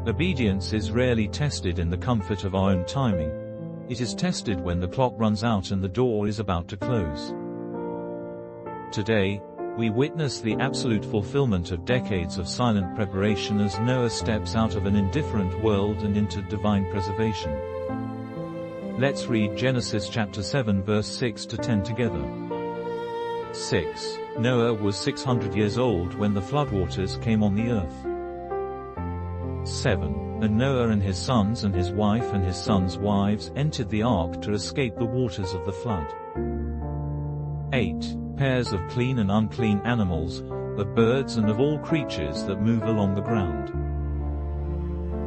Obedience is rarely tested in the comfort of our own timing. It is tested when the clock runs out and the door is about to close. Today, we witness the absolute fulfillment of decades of silent preparation as Noah steps out of an indifferent world and into divine preservation. Let's read Genesis chapter 7 verse 6 to 10 together. 6. Noah was 600 years old when the floodwaters came on the earth. 7. And Noah and his sons and his wife and his sons' wives entered the ark to escape the waters of the flood. 8. Pairs of clean and unclean animals, of birds and of all creatures that move along the ground.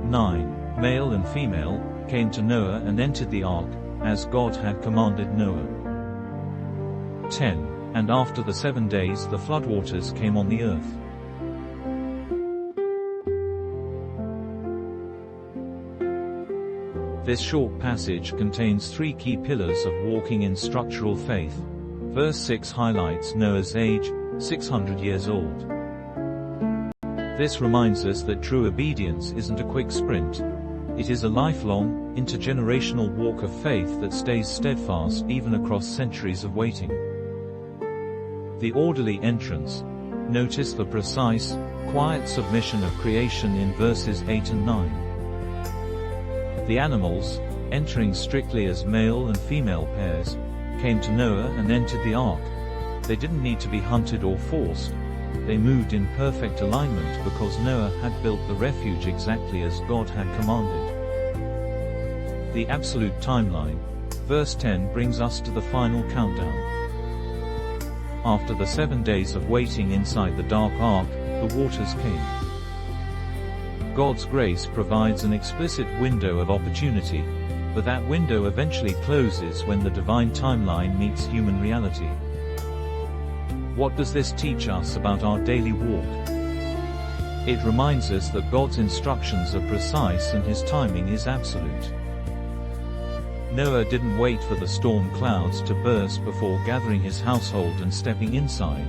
9. Male and female, came to Noah and entered the ark, as God had commanded Noah. 10. And after the 7 days the floodwaters came on the earth. This short passage contains 3 key pillars of walking in structural faith. Verse 6 highlights Noah's age, 600 years old. This reminds us that true obedience isn't a quick sprint. It is a lifelong, intergenerational walk of faith that stays steadfast even across centuries of waiting. The orderly entrance. Notice the precise, quiet submission of creation in verses 8 and 9. The animals, entering strictly as male and female pairs, came to Noah and entered the ark. They didn't need to be hunted or forced. They moved in perfect alignment because Noah had built the refuge exactly as God had commanded. The absolute timeline. Verse 10 brings us to the final countdown. After the 7 days of waiting inside the dark ark, the waters came. God's grace provides an explicit window of opportunity, but that window eventually closes when the divine timeline meets human reality. What does this teach us about our daily walk? It reminds us that God's instructions are precise and His timing is absolute. Noah didn't wait for the storm clouds to burst before gathering his household and stepping inside.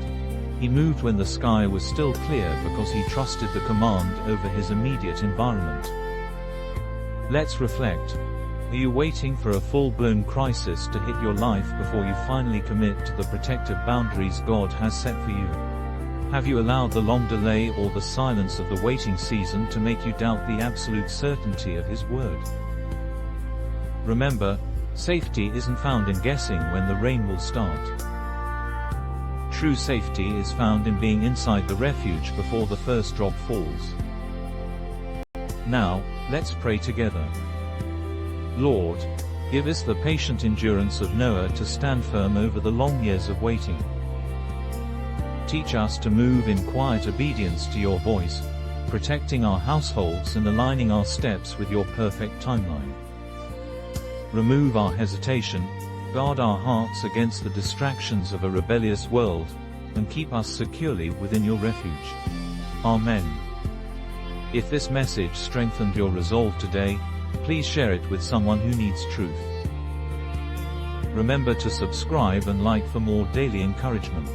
He moved when the sky was still clear because he trusted the command over his immediate environment. Let's reflect. Are you waiting for a full-blown crisis to hit your life before you finally commit to the protective boundaries God has set for you? Have you allowed the long delay or the silence of the waiting season to make you doubt the absolute certainty of His word? Remember, safety isn't found in guessing when the rain will start. True safety is found in being inside the refuge before the first drop falls. Now, let's pray together. Lord, give us the patient endurance of Noah to stand firm over the long years of waiting. Teach us to move in quiet obedience to your voice, protecting our households and aligning our steps with your perfect timeline. Remove our hesitation, guard our hearts against the distractions of a rebellious world, and keep us securely within your refuge. Amen. If this message strengthened your resolve today, please share it with someone who needs truth. Remember to subscribe and like for more daily encouragement.